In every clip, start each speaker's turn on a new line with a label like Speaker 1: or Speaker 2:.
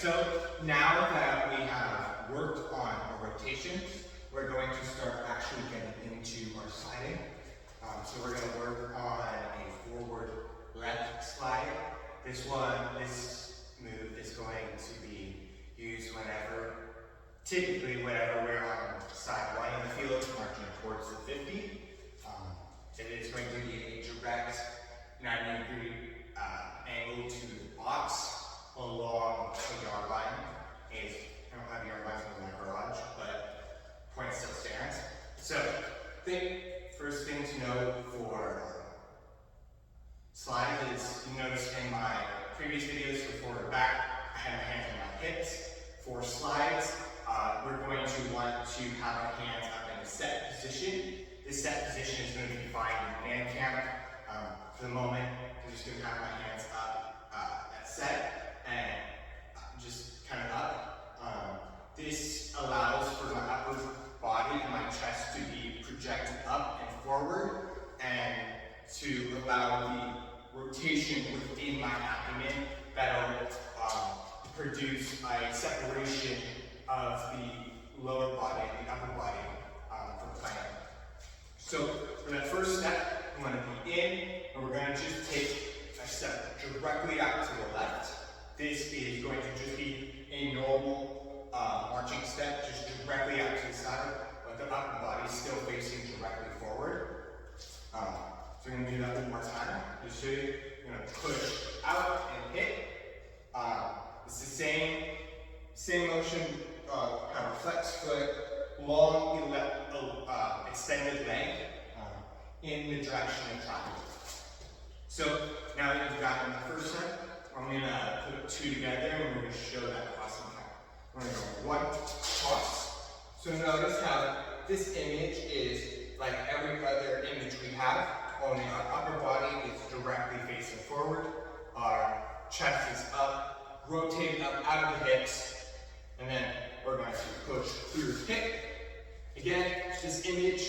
Speaker 1: so now that we have worked on our rotations, we're going to start actually getting into our sliding. So we're going to work on a forward left slide. This move is going to be used typically whenever we're on side one of the field, marching towards the 50. It is going to be a direct 90-degree angle to the box along the yard line. I don't have yard lines in my garage, but point still stands. So, first thing to note for slides is, you noticed in my previous videos for forward and back, I had my hands on my hips. For slides, we're going to want to have our hands up in a set position. This set position is going to be defined in band camp. For the moment, I'm just going to have my hands up at set and just kind of up. This allows for my upper body and my chest to be projected up and forward, and to allow the rotation within my abdomen that'll produce a separation of the lower body and the upper body for planning. So for that first step, I'm going to be in, and we're going to just take a step directly out to the left. This is going to just be a normal marching step, just directly out to the side, but the upper body is still facing directly forward. So we're going to do that one more time. Just show you. You're going to push out and hit. It's the same motion, kind of flex foot, long extended leg in the direction of travel. So now that you've gotten the first set, I'm going to put two together and we're going to show that crossing count. We're going to go one, cross. So notice how this image is like every other image we have, only our upper body is directly facing forward, our chest is up, rotated up out of the hips, and then we're going to push through the hip. Again, this image,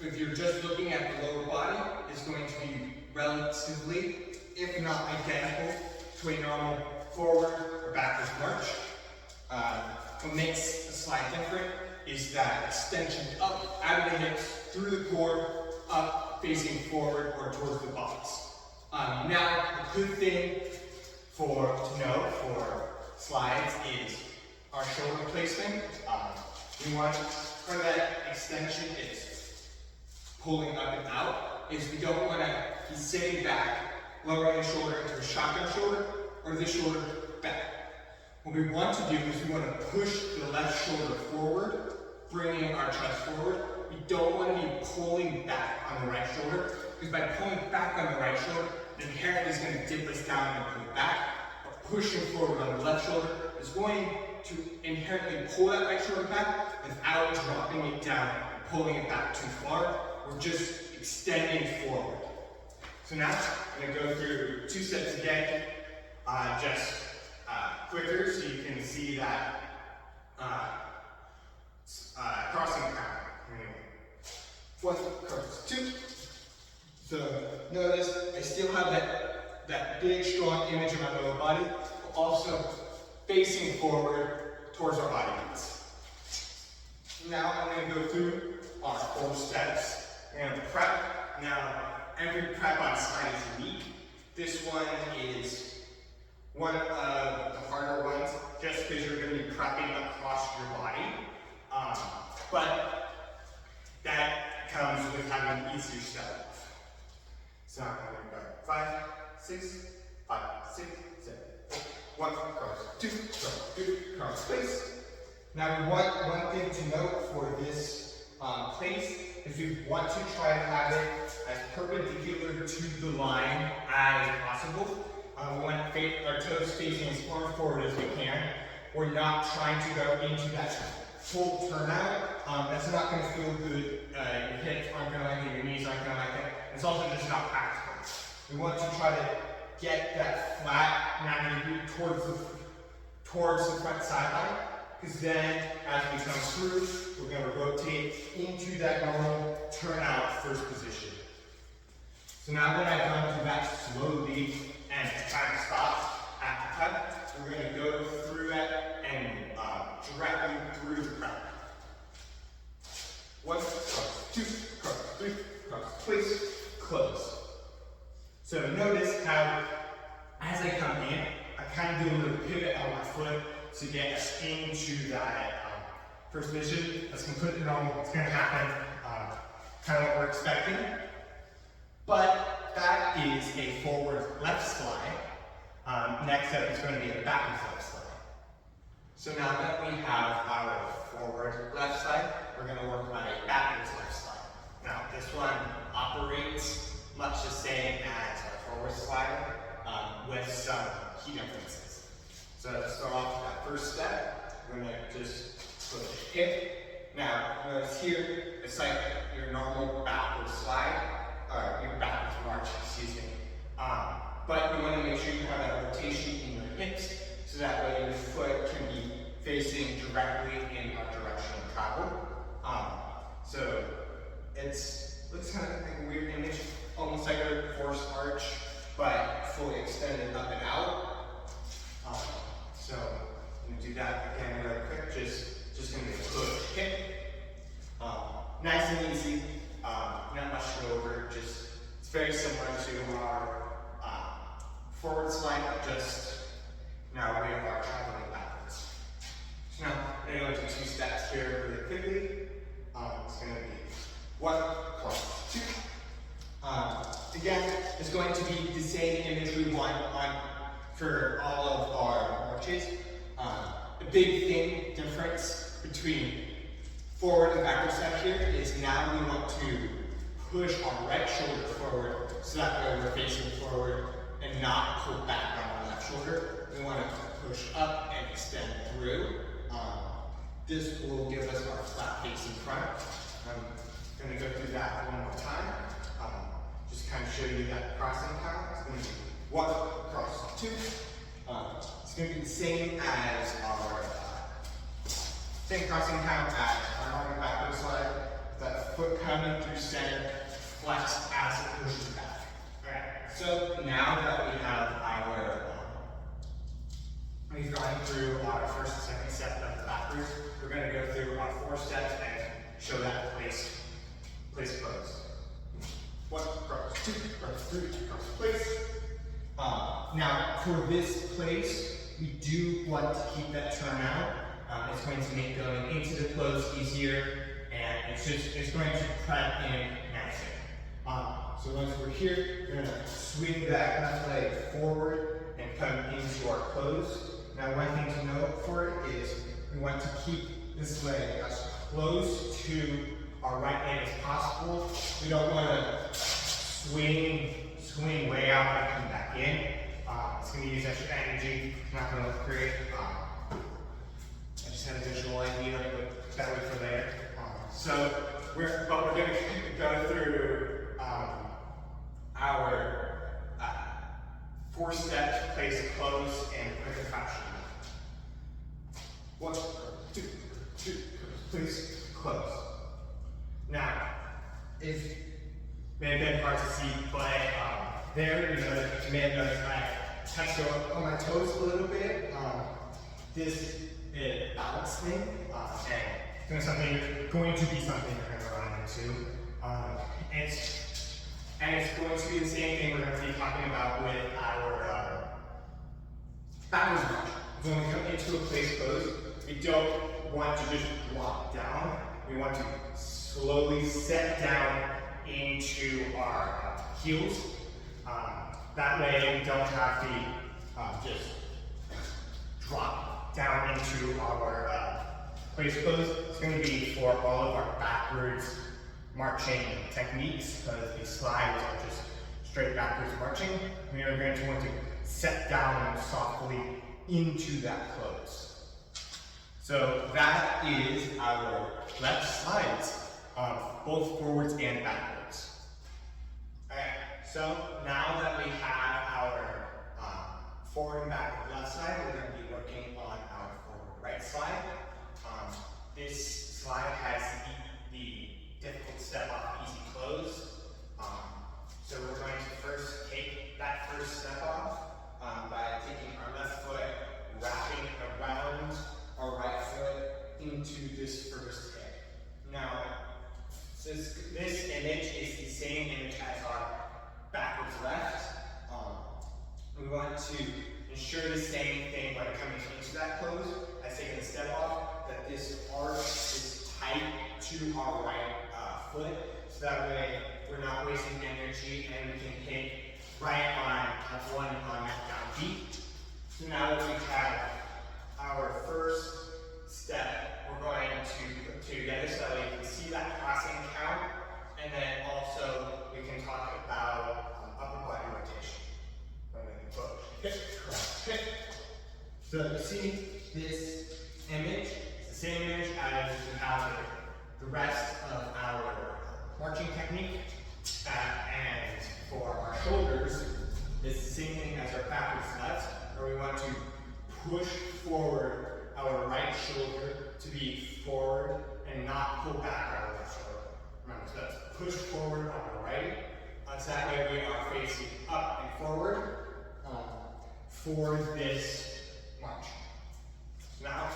Speaker 1: if you're just looking at the lower body, is going to be relatively, if not identical, to a normal forward or backwards march. What makes the slide different is that extension up out of the hips, through the core, up, facing forward or towards the box. Now, the good thing to know for slides is our shoulder placement. We want, for that extension is pulling up and out, is we don't want to be sitting back, lowering the shoulder into a shotgun shoulder, or the shoulder back. What we want to do is we want to push the left shoulder forward, bringing our chest forward. We don't want to be pulling back on the right shoulder, because by pulling back on the right shoulder, it inherently is going to dip us down and pull back. But pushing forward on the left shoulder is going to inherently pull that right shoulder back without dropping it down and pulling it back too far. We're just extending forward. So now I'm going to go through two sets again, just quicker so you can see that crossing count. One, cross, two. So notice I still have that big, strong image of my lower body, but also facing forward towards our body beats. Now I'm going to go through our 4 steps. We're going to prep. Now, every prep on slide is unique. This one is one of the harder ones, just because you're going to be prepping across your body. But that comes with having an easier step. So I'm going to go 5, 6, 5, 6, 7, 8. 1, cross, 2, cross, 2, cross, place. Now one thing to note for this place is we want to try to have it as perpendicular to the line as possible. We want our toes facing as far forward as we can. We're not trying to go into that full turnout. That's not going to feel good. Your hips aren't going to like it, your knees aren't going to like it. It's also just not practical. We want to try to get that flat 90 degree towards the front sideline, because then as we come through, we're going to rotate into that normal turnout first position. So now that I've gone through that slowly and try to stop at the cut, we're going to go through that cutting through the crowd. 1, cross, 2, cross, 3, cross, place, close. So notice how, as I come in, I kind of do a little pivot on my foot to get us into that first position. That's completely normal. It's going to happen. Kind of what we're expecting. But that is a forward left slide. Next up is going to be a backwards left slide. So now that we have our forward left slide, we're going to work on a backwards left slide. Now this one operates much the same as our forward slide with some key differences. So to start off with that first step, we're going to just push hip. Now notice here, it's like your normal backwards slide, or your backwards march, excuse me. But you want to make sure you have that rotation in your hips, so that way your foot can be facing directly in our direction of travel. So looks kind of like a weird image, almost like a forced arch, but fully extended up and out. So I'm gonna do that again really quick. Just gonna push hip. Nice and easy. Not much to go over. It's very similar to our forward slide, just now we are traveling backwards. So now I'm going to go into 2 steps here really quickly. It's going to be 1, cross, 2. Again, it's going to be the same image we want for all of our marches. The big difference between forward and backward step here is now we want to push our right shoulder forward, so that way we're facing forward and not pull back on our left shoulder. We want to push up and extend through. This will give us our flat face in front. I'm going to go through that one more time. Just kind of show you that crossing count. It's going to be 1, cross, 2. It's going to be the same as our same crossing count as our normal backward slide. That foot coming through center, flex as it pushes back. Alright, so now that we have we've gone through our first and second step of the backwards, we're going to go through our 4 steps and show that place close. 1, cross, 2, cross, 3, cross, place. Now for this place, we do want to keep that turn out. It's going to make going into the close easier, and it's going to prep in nicer. So once we're here, we're going to swing that left leg forward and come into our close. Now one thing to note for it is we want to keep this leg as close to our right leg as possible. We don't want to swing way out and come back in. It's going to use extra energy. It's not going to look great. I just had a visual idea, but that way for later. So we're going to go through our 4 steps, place close, and quick adoption. 1, 2, place close. Now, it may have been hard to see, but there, you may have noticed I touched on my toes a little bit. This is balance thing, and it's going to be something you're going to run into. And it's going to be the same thing we're going to be talking about with our backwards march. When we come into a place close, we don't want to just walk down. We want to slowly set down into our heels. That way we don't have to just drop down into our place close. It's going to be for all of our backwards marching techniques, because these slides are just straight backwards marching. We are going to want to set down softly into that close. So that is our left slides, both forwards and backwards. Alright, so now that we have our forward and backward left side, we're going to be working on our forward right slide. This slide has the difficult step off, easy close. So we're going to first take that first step off by taking our left foot, wrapping around our right foot in same thing when coming into that close as taking a step off, that this arch is tight to our right foot, so that way we're not wasting energy and we can hit right on one on that down beat. So now that we have our first step, we're going to put two together so that way you can see that crossing count, and then also we can talk about upper body rotation. Hip, cross, hip. So you see this image, it's the same image as we have the rest of our marching technique. And for our shoulders, it's the same thing as our backwards left, where we want to push forward our right shoulder to be forward and not pull back our left shoulder. Remember, so that's push forward on the right. So that way we are facing up and forward for this march. So now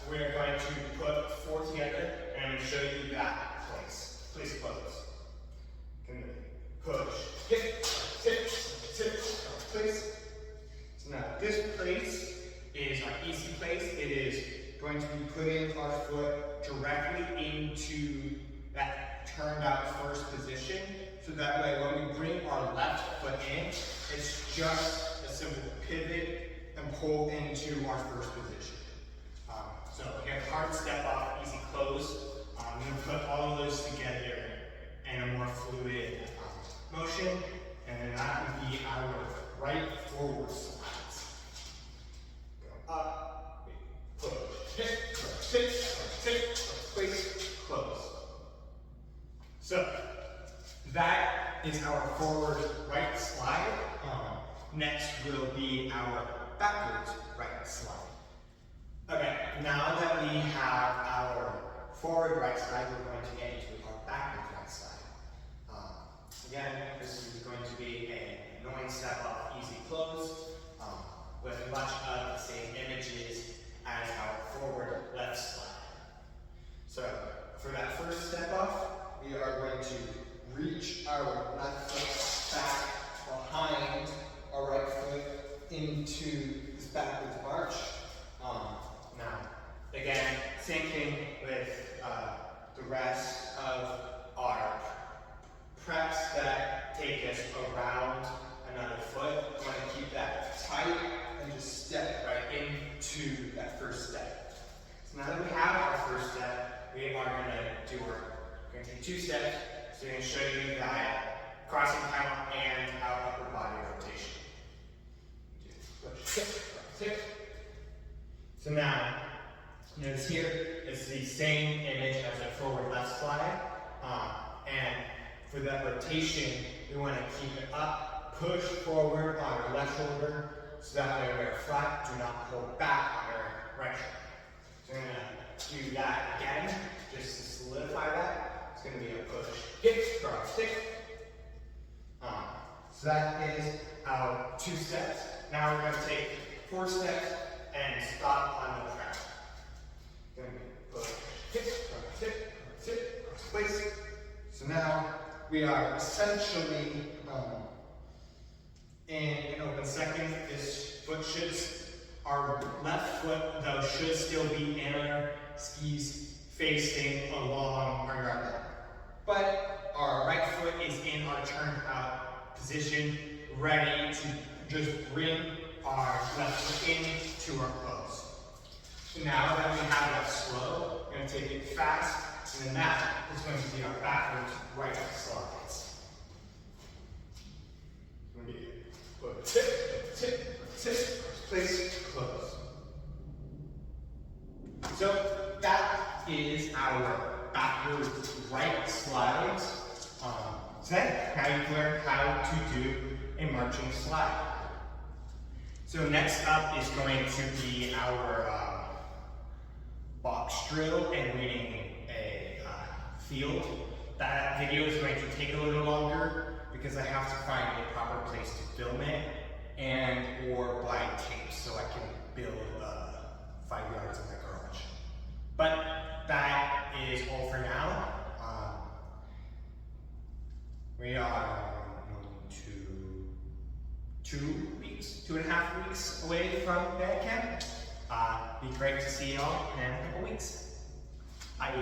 Speaker 1: we're going to put four together and show you that place. Place close. Push, hip, hip, hip, place. So now this place is our easy place. It is going to be putting our foot directly into that turned out first position. So that way when we bring our left foot in, it's just a simple pivot and pull into our first position. So again, hard step off, easy close. I'm going to put all of those together in a more fluid motion, and then that would be our right forward slides. Go up, push, hip, place, close. So that is our forward right slide. Next will be our backwards right slide. Okay, now that we have our forward right slide, we're going to get into our backwards right slide. Again, this is going to be an annoying step off, easy close, with much of the same images as our forward left slide. So for that first step off, we are going to reach our left foot back behind our right foot into this backwards march. Now, again, same thing with the rest of our preps that take us around another foot. We want to keep that tight and just step right into that first step. So now that we have our first step, we are going to take two steps. So we're going to show you that crossing count and our upper body rotation. So now, notice here, it's the same image as a forward left slide. And for that rotation, we want to keep it up, push forward on our left shoulder, so that way we're flat, do not pull back on our right shoulder. So we're going to do that again, just to solidify that. It's going to be a push, hip, cross, hip. So that is our two steps. Now we're going to take 4 steps and stop on the track. Going to be push, hip, cross, hip, cross, hip, cross, place. So now we are essentially in an open second. This foot should, our left foot though, should still be in our skis facing along our yard line. But our right foot is in our turned out position, ready to just bring our left foot in to our close. So now that we have that slow, we're going to take it fast, and then that is going to be our backwards right slides. We're going to be tip, tip, tip, place, close. So that is our backwards right slides. So now you've learned how to do a marching slide. So next up is going to be our box drill and reading a field. That video is going to take a little longer because I have to find a proper place to film it and or buy tape so I can build 5 yards in my garage. But that is all for now. We are 2 weeks 2.5 weeks away from band camp. Be great to see y'all in a couple weeks. Bye.